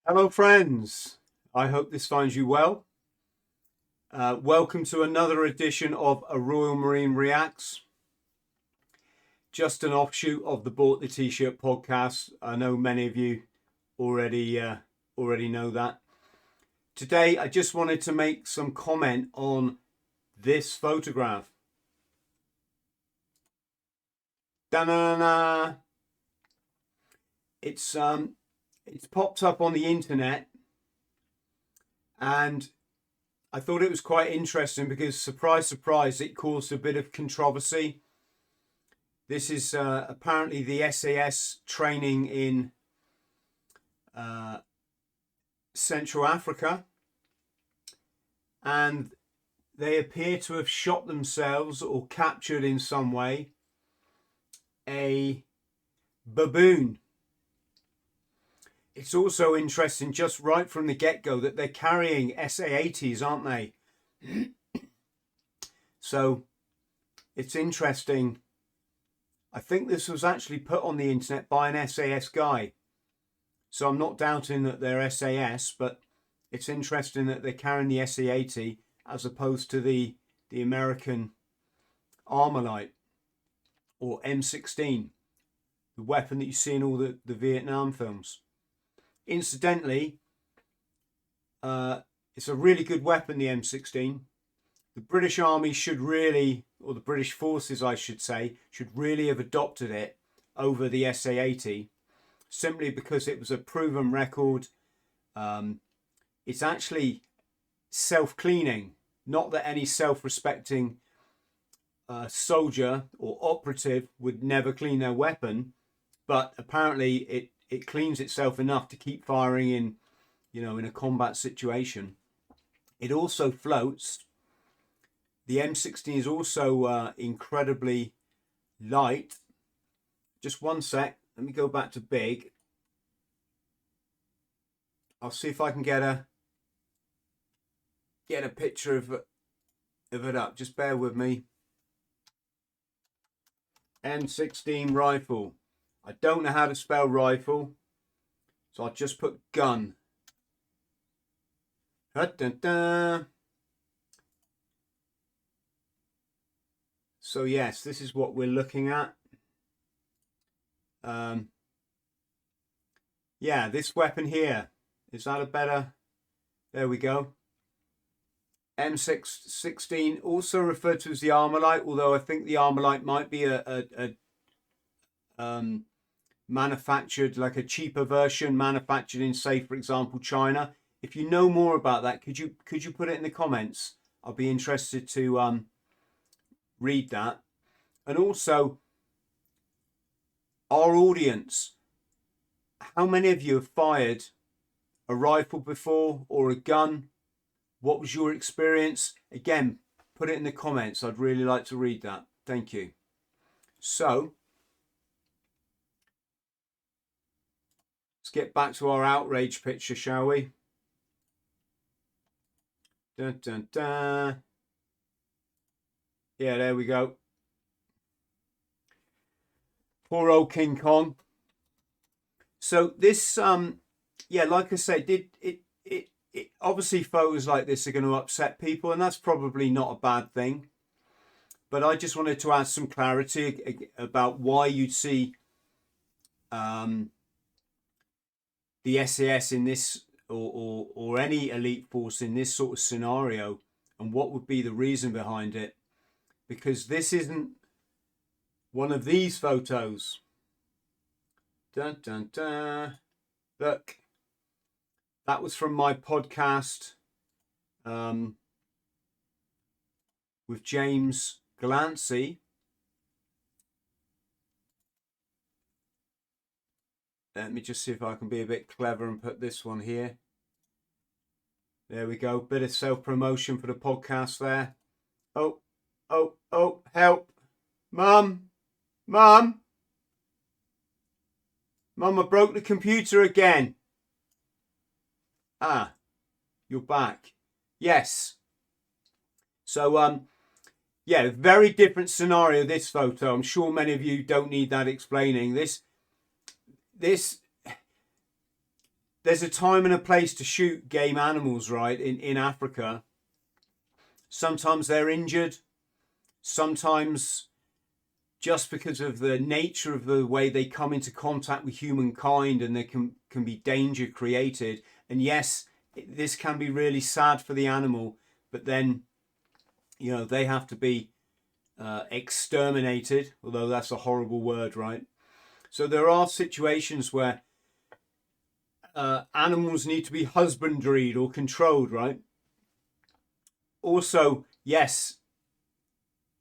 Hello, friends. I hope this finds you well. Welcome to another edition of A Royal Marine Reacts. Just an offshoot of the Bought the T-shirt podcast. I know many of you already know that. Today, I just wanted to make some comment on this photograph. Da-na-na-na. It's popped up on the internet, and I thought it was quite interesting because, surprise, surprise, it caused a bit of controversy. This is apparently the SAS training in Central Africa, and they appear to have shot themselves or captured in some way a baboon. It's also interesting, just right from the get-go, that they're carrying SA-80s, aren't they? So it's interesting. I think this was actually put on the internet by an SAS guy. So I'm not doubting that they're SAS, but it's interesting that they're carrying the SA-80 as opposed to the American Armalite or M16, the weapon that you see in all the Vietnam films. Incidentally, it's a really good weapon, the M16. The British Army should really, or the British forces I should say, should really have adopted it over the SA-80, simply because it was a proven record. It's actually self-cleaning, not that any self-respecting soldier or operative would never clean their weapon, but apparently it cleans itself enough to keep firing in, in a combat situation. It also floats. The M16 is also incredibly light. Just one sec. Let me go back to big. I'll see if I can get a picture of it up. Just bear with me. M16 rifle. I don't know how to spell rifle, so I'll just put gun. Da-da-da. So yes, this is what we're looking at. Yeah, this weapon here. Is that a better? There we go. M16, also referred to as the Armalite, although I think the Armalite might be a manufactured, like a cheaper version, manufactured in, say, for example, China. If you know more about that, could you put it in the comments? I'll be interested to read that. And also, our audience, how many of you have fired a rifle before or a gun? What was your experience? Again, put it in the comments. I'd really like to read that. Thank you. So let's get back to our outrage picture, shall we? Dun, dun, dun. Yeah, there we go. Poor old King Kong. So this, yeah, like I said, it obviously photos like this are going to upset people, and that's probably not a bad thing. But I just wanted to add some clarity about why you'd see the SAS in this, or any elite force in this sort of scenario, and what would be the reason behind it. Because this isn't one of these photos. Dun, dun, dun. Look, that was from my podcast with James Glancy. Let me just see if I can be a bit clever and put this one here. There we go. Bit of self-promotion for the podcast there. Oh, oh, oh, help. Mum, Mum, Mum, I broke the computer again. Ah, you're back. Yes. So, yeah, very different scenario, this photo. I'm sure many of you don't need that explaining. This there's a time and a place to shoot game animals, right? In Africa. Sometimes they're injured. Sometimes just because of the nature of the way they come into contact with humankind, and there can be danger created. And yes, this can be really sad for the animal, but then, you know, they have to be exterminated, although that's a horrible word, right? So there are situations where animals need to be husbandried or controlled, right? Also, yes,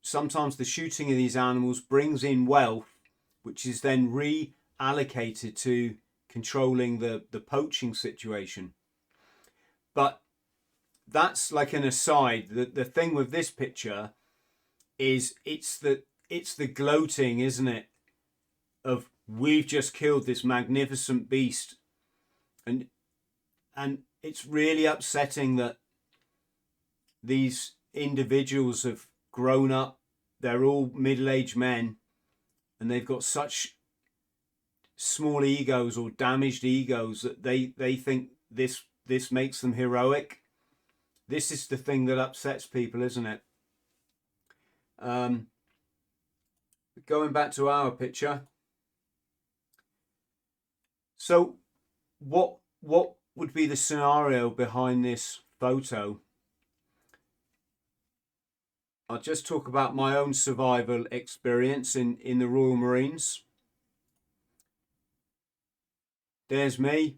sometimes the shooting of these animals brings in wealth, which is then reallocated to controlling the poaching situation. But that's like an aside. The thing with this picture is it's the gloating, isn't it, of we've just killed this magnificent beast. And it's really upsetting that these individuals have grown up, they're all middle-aged men, and they've got such small egos or damaged egos that they think this makes them heroic. This is the thing that upsets people, isn't it? Going back to our picture. So what would be the scenario behind this photo? I'll just talk about my own survival experience in the Royal Marines. There's me.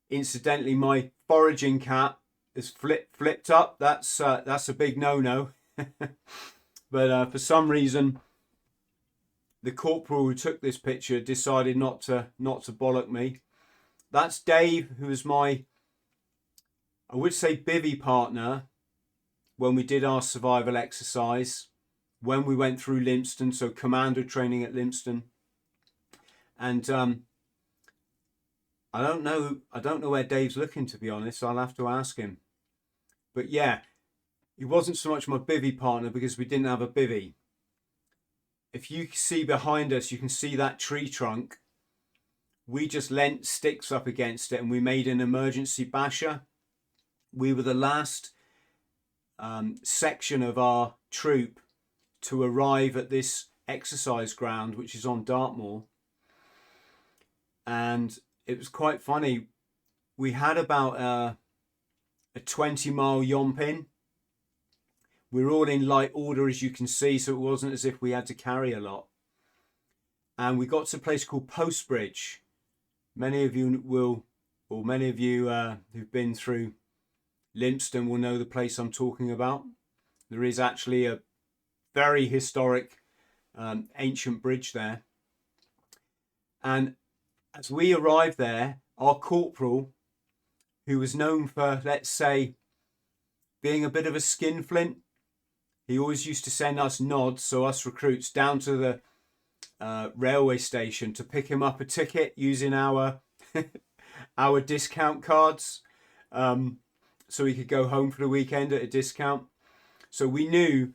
Incidentally, my foraging cap is flipped up. That's a big no-no. But for some reason, the corporal who took this picture decided not to bollock me. That's Dave, who was my, I would say, bivvy partner when we did our survival exercise, when we went through Lympstone, so commando training at Lympstone. And I don't know where Dave's looking, to be honest. I'll have to ask him. But yeah, he wasn't so much my bivvy partner because we didn't have a bivvy. If you see behind us, you can see that tree trunk. We just leant sticks up against it and we made an emergency basher. We were the last section of our troop to arrive at this exercise ground, which is on Dartmoor. And it was quite funny. We had about a 20-mile yomping. We were all in light order, as you can see, so it wasn't as if we had to carry a lot. And we got to a place called Postbridge. Many of you will, or many of you who've been through Lympstone will know the place I'm talking about. There is actually a very historic ancient bridge there. And as we arrived there, our corporal, who was known for, let's say, being a bit of a skinflint, he always used to send us nods, so us recruits, down to the railway station to pick him up a ticket using our our discount cards, so he could go home for the weekend at a discount. So we knew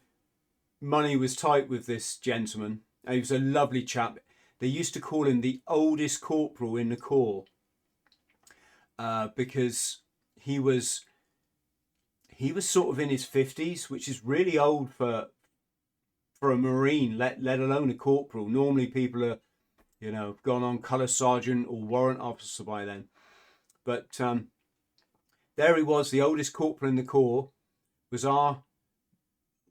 money was tight with this gentleman. He was a lovely chap. They used to call him the oldest corporal in the corps because he was sort of in his 50s, which is really old for a Marine, let alone a corporal. Normally people are, you know, gone on colour sergeant or warrant officer by then. But there he was, the oldest corporal in the corps, was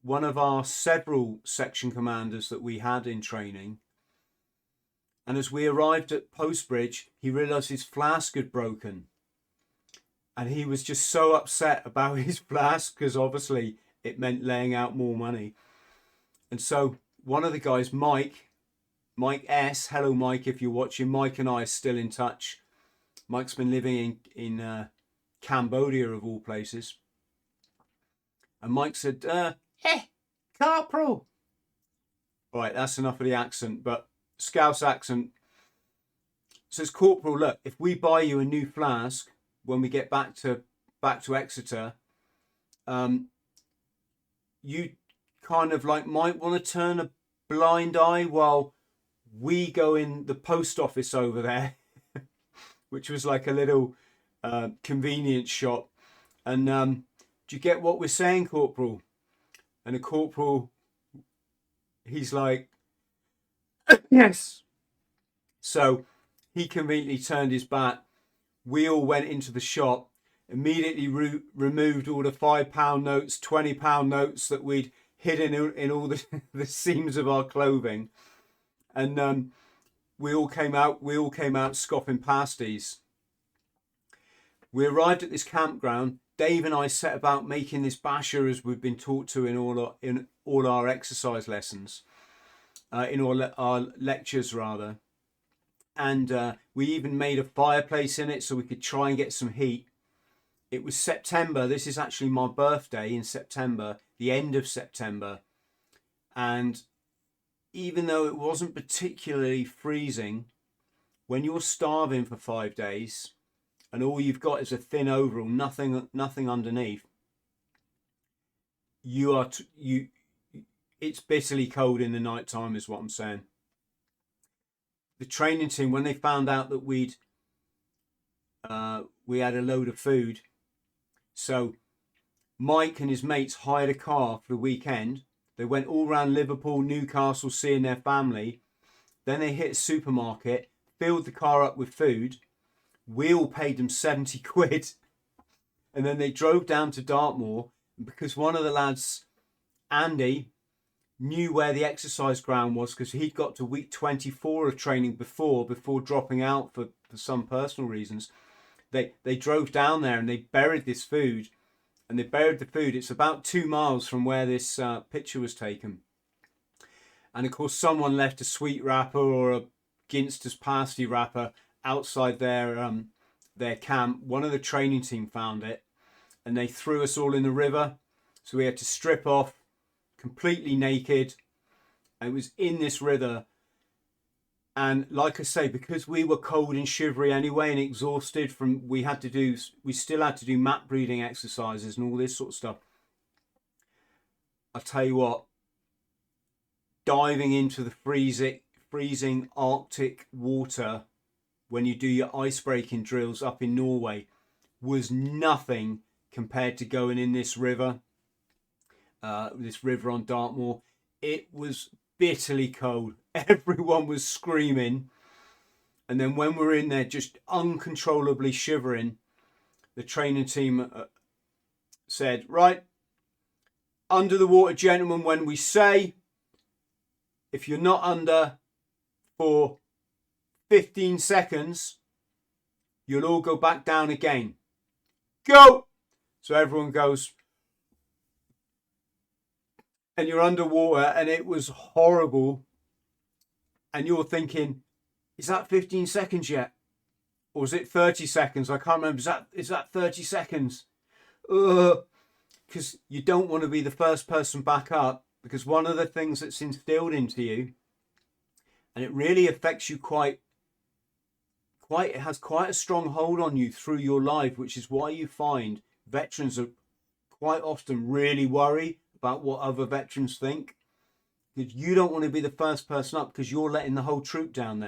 one of our several section commanders that we had in training. And as we arrived at Postbridge, he realised his flask had broken. And he was just so upset about his flask because obviously it meant laying out more money. And so one of the guys, Mike S, hello Mike if you're watching, Mike and I are still in touch. Mike's been living in Cambodia of all places. And Mike said, hey, Corporal. All right, that's enough of the accent, but Scouse accent. Says, Corporal, look, if we buy you a new flask when we get back to Exeter, you kind of like might want to turn a blind eye while we go in the post office over there which was like a little convenience shop. And do you get what we're saying, Corporal? And the corporal, he's like, yes. So he conveniently turned his back. We all went into the shop, immediately removed all the £5 notes, £20 notes that we'd hidden in all the seams of our clothing. And we all came out scoffing pasties. We arrived at this campground. Dave and I set about making this basher as we've been taught to in all our exercise lessons, in all our lectures rather. And we even made a fireplace in it so we could try and get some heat. It was September. This is actually my birthday in September, the end of September. And even though it wasn't particularly freezing, when you're starving for 5 days and all you've got is a thin overall, nothing underneath, it's bitterly cold in the night time is what I'm saying. The training team, when they found out that we had a load of food, so Mike and his mates hired a car for the weekend. They went all around Liverpool, Newcastle, seeing their family. Then they hit a supermarket, filled the car up with food. We all paid them 70 quid. And then they drove down to Dartmoor, because one of the lads, Andy, knew where the exercise ground was because he'd got to week 24 of training before dropping out for some personal reasons. They drove down there and they buried this food, and they buried the food. It's about 2 miles from where this picture was taken. And of course someone left a sweet wrapper or a Ginster's pasty wrapper outside their camp. One of the training team found it and they threw us all in the river, so we had to strip off completely naked. And it was in this river, and like I say, because we were cold and shivery anyway and exhausted from, we still had to do map breathing exercises and all this sort of stuff. I'll tell you what, diving into the freezing Arctic water when you do your ice breaking drills up in Norway was nothing compared to going in this river on Dartmoor. It was bitterly cold. Everyone was screaming. And then when we were in there just uncontrollably shivering, the training team said, right, under the water, gentlemen, when we say, if you're not under for 15 seconds, you'll all go back down again. Go! So everyone goes, and you're underwater, and it was horrible. And you're thinking, is that 15 seconds yet? Or is it 30 seconds? I can't remember. Is that 30 seconds? Because you don't want to be the first person back up, because one of the things that's instilled into you, and it really affects you it has quite a strong hold on you through your life, which is why you find veterans are quite often really worried about what other veterans think. Because you don't want to be the first person up, because you're letting the whole troop down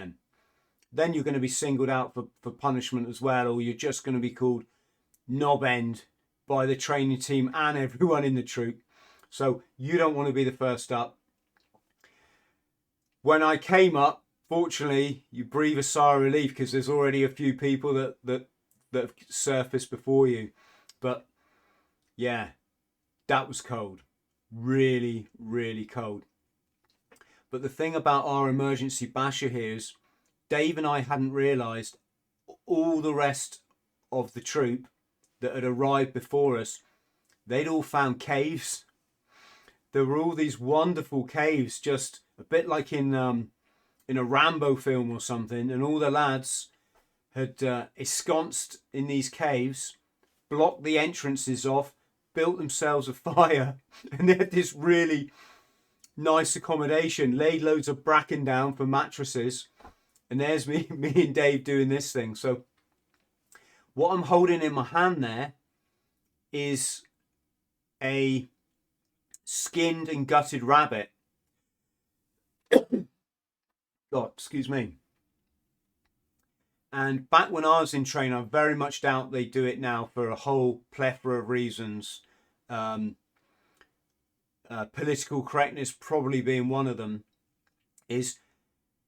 then you're going to be singled out for punishment as well, or you're just going to be called knob end by the training team and everyone in the troop. So you don't want to be the first up. When I came up, fortunately, you breathe a sigh of relief because there's already a few people that have surfaced before you. But yeah, that was cold. Really, really cold. But the thing about our emergency basher here is Dave and I hadn't realised all the rest of the troop that had arrived before us, they'd all found caves. There were all these wonderful caves, just a bit like in a Rambo film or something, and all the lads had ensconced in these caves, blocked the entrances off, built themselves a fire, and they had this really nice accommodation, laid loads of bracken down for mattresses, and there's me and Dave doing this thing. So what I'm holding in my hand there is a skinned and gutted rabbit. God, excuse me. And back when I was in training, I very much doubt they do it now for a whole plethora of reasons. Political correctness probably being one of them. Is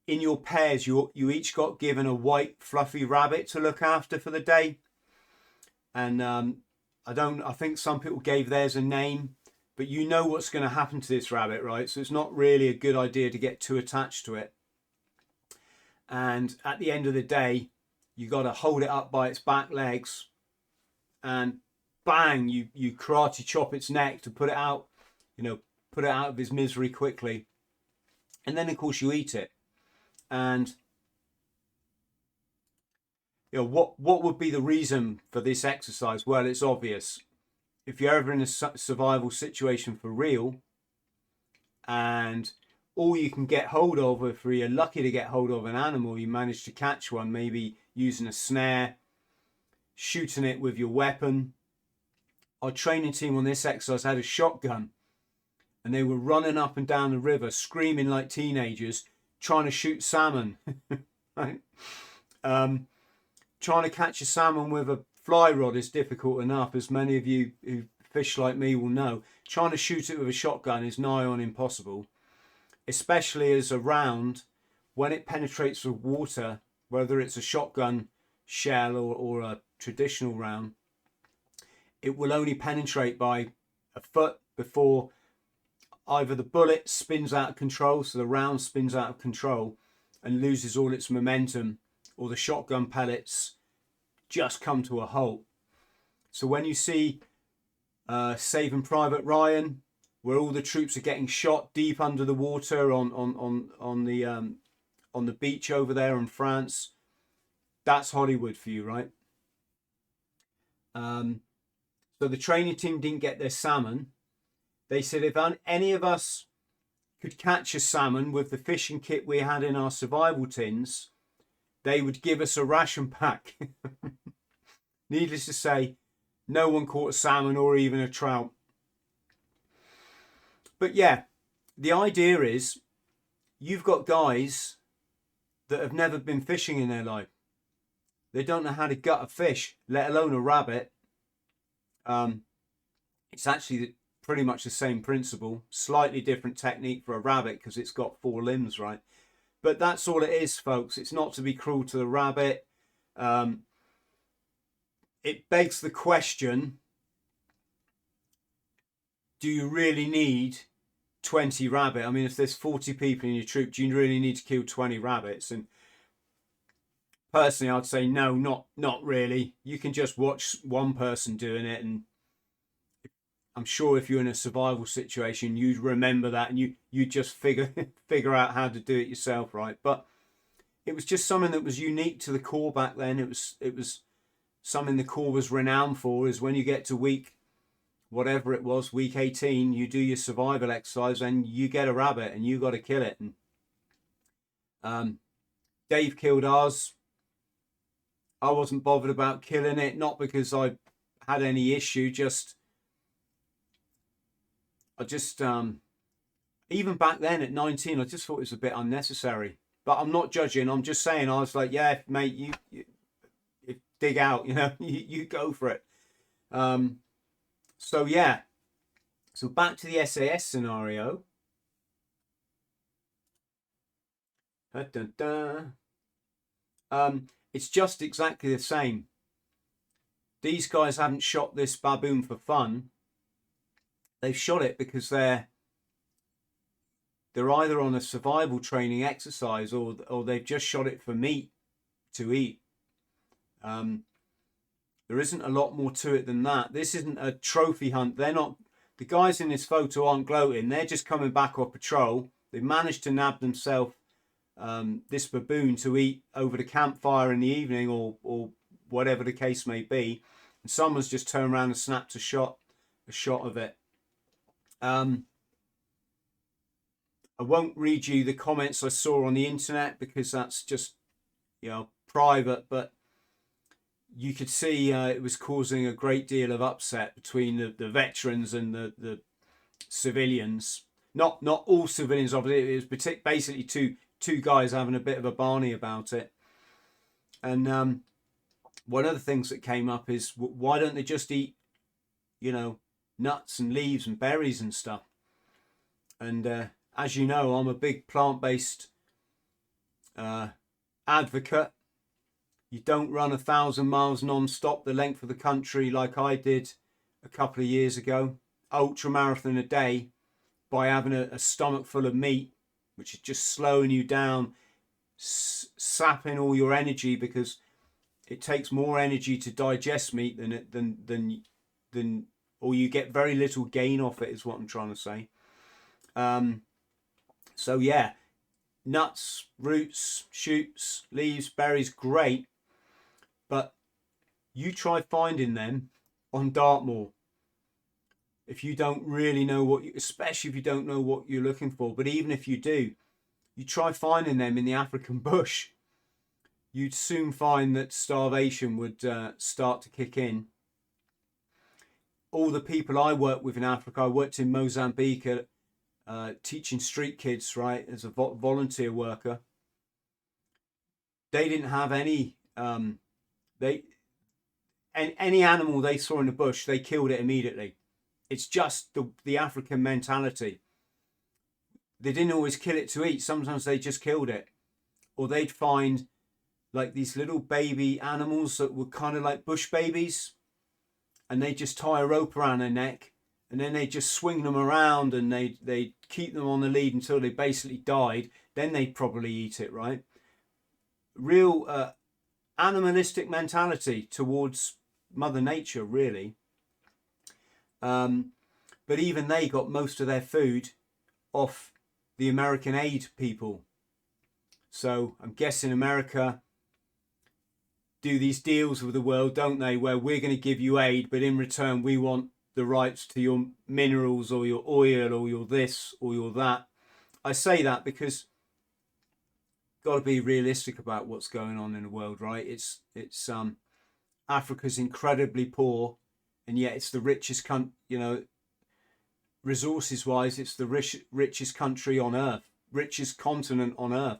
in your pairs, you each got given a white fluffy rabbit to look after for the day. And I think some people gave theirs a name, but you know what's going to happen to this rabbit, right? So it's not really a good idea to get too attached to it. And at the end of the day, you got to hold it up by its back legs and bang, you karate chop its neck to put it out, put it out of his misery quickly. And then of course you eat it. And what would be the reason for this exercise? Well, it's obvious. If you're ever in a survival situation for real, and all you can get hold of, if you're lucky to get hold of an animal, you manage to catch one, maybe using a snare, shooting it with your weapon. Our training team on this exercise had a shotgun, and they were running up and down the river, screaming like teenagers, trying to shoot salmon. Right? Trying to catch a salmon with a fly rod is difficult enough, as many of you who fish like me will know. Trying to shoot it with a shotgun is nigh on impossible, especially as a round, when it penetrates the water, whether it's a shotgun shell or a traditional round, it will only penetrate by a foot before either the bullet spins out of control, so the round spins out of control and loses all its momentum, or the shotgun pellets just come to a halt. So when you see Saving Private Ryan, where all the troops are getting shot deep under the water on the beach over there in France, that's Hollywood for you, right? So the training team didn't get their salmon. They said if any of us could catch a salmon with the fishing kit we had in our survival tins, they would give us a ration pack. Needless to say, no one caught a salmon or even a trout. But yeah, the idea is you've got guys that have never been fishing in their life. They don't know how to gut a fish, let alone a rabbit. It's actually pretty much the same principle, slightly different technique for a rabbit because it's got 4 limbs, right? But that's all it is, folks. It's not to be cruel to the rabbit. It begs the question, do you really need 20 rabbits? I mean, if there's 40 people in your troop, do you really need to kill 20 rabbits? And personally, I'd say no, not really. You can just watch one person doing it, and I'm sure if you're in a survival situation, you'd remember that and you just figure out how to do it yourself, right? But it was just something that was unique to the Corps back then. It was something the Corps was renowned for, is when you get to week 18, you do your survival exercise and you get a rabbit and you got to kill it. And Dave killed ours. I wasn't bothered about killing it, not because I had any issue, even back then at 19, I just thought it was a bit unnecessary. But I'm not judging. I'm just saying, I was like, yeah, mate, you dig out, you go for it. So yeah. So back to the SAS scenario. It's just exactly the same. These guys haven't shot this baboon for fun. They've shot it because they're either on a survival training exercise or they've just shot it for meat to eat. There isn't a lot more to it than that. This isn't a trophy hunt. The guys in this photo aren't gloating. They're just coming back off patrol. They've managed to nab themselves this baboon to eat over the campfire in the evening or whatever the case may be. And someone's just turned around and snapped a shot of it. I won't read you the comments I saw on the internet because that's just, private, but you could see it was causing a great deal of upset between the veterans and the civilians. Not all civilians, obviously. It was basically two guys having a bit of a Barney about it. And one of the things that came up is, why don't they just eat, you know, nuts and leaves and berries and stuff? And as you know, I'm a big plant-based advocate. You don't run 1,000 miles non-stop the length of the country like I did a couple of years ago, ultramarathon a day, by having a stomach full of meat, which is just slowing you down, sapping all your energy, because it takes more energy to digest meat than or you get very little gain off it, is what I'm trying to say. So yeah, nuts, roots, shoots, leaves, berries, great, but you try finding them on Dartmoor if you don't really know what you, especially if you don't know what you're looking for. But even if you do, you try finding them in the African bush, you'd soon find that starvation would start to kick in. All the people I work with in Africa, I worked in Mozambique teaching street kids, right, as a volunteer worker. They didn't have any any animal they saw in the bush, they killed it immediately. It's just the African mentality. They didn't always kill it to eat. Sometimes they just killed it. Or they'd find like these little baby animals that were kind of like bush babies, and they just tie a rope around their neck, and then they just swing them around, and they keep them on the lead until they basically died. Then they'd probably eat it, right? Real animalistic mentality towards Mother Nature, really. But even they got most of their food off the American aid people. So I'm guessing America do these deals with the world, don't they, where we're going to give you aid, but in return we want the rights to your minerals or your oil or your this or your that. I say that because got to be realistic about what's going on in the world, right? It's Africa's incredibly poor, and yet it's the richest country, you know, resources wise, it's the richest country on earth, richest continent on earth.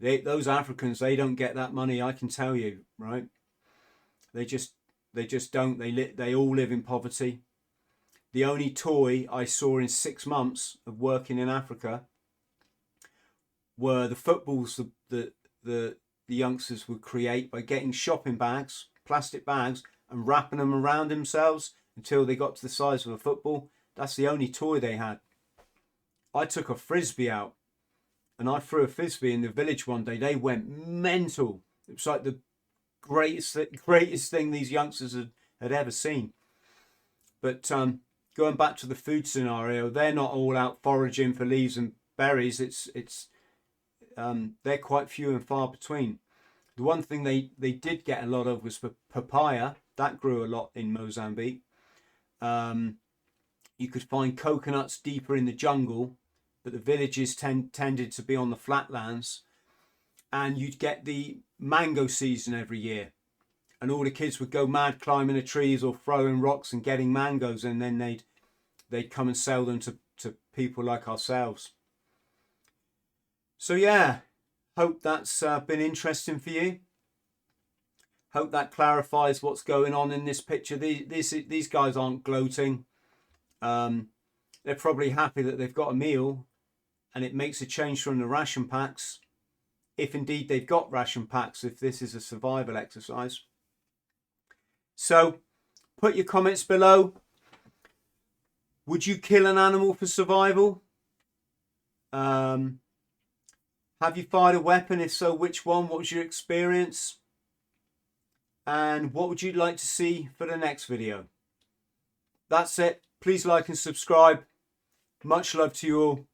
Those Africans, they don't get that money, I can tell you, right? They just don't. They all live in poverty. The only toy I saw in 6 months of working in Africa were the footballs the youngsters would create by getting shopping bags, plastic bags, and wrapping them around themselves until they got to the size of a football. That's the only toy they had. I took a frisbee out, and I threw a frisbee in the village one day. They went mental. It was like the greatest thing these youngsters had ever seen. But going back to the food scenario, they're not all out foraging for leaves and berries. They're quite few and far between. The one thing they did get a lot of was papaya. That grew a lot in Mozambique. You could find coconuts deeper in the jungle, but the villages tended to be on the flatlands. And you'd get the mango season every year, and all the kids would go mad climbing the trees or throwing rocks and getting mangoes, and then they'd come and sell them to people like ourselves. So yeah, hope that's been interesting for you. Hope that clarifies what's going on in this picture. These guys aren't gloating. They're probably happy that they've got a meal, and it makes a change from the ration packs, if indeed they've got ration packs, if this is a survival exercise. So put your comments below. Would you kill an animal for survival? Have you fired a weapon? If so, which one? What was your experience? And what would you like to see for the next video? That's it. Please like and subscribe. Much love to you all.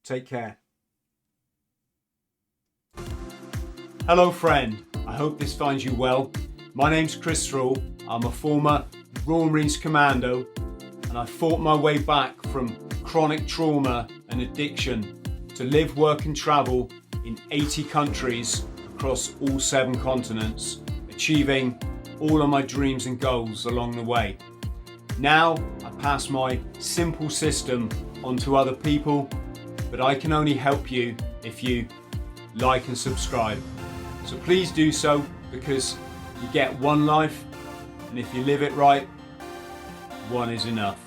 Take care. Hello friend, I hope this finds you well. My name's THRALL. I'm a former Royal Marines Commando, and I fought my way back from chronic trauma and addiction to live, work and travel in 80 countries across all 7 continents, achieving all of my dreams and goals along the way. Now I pass my simple system on to other people, but I can only help you if you like and subscribe. So please do so, because you get one life, and if you live it right, one is enough.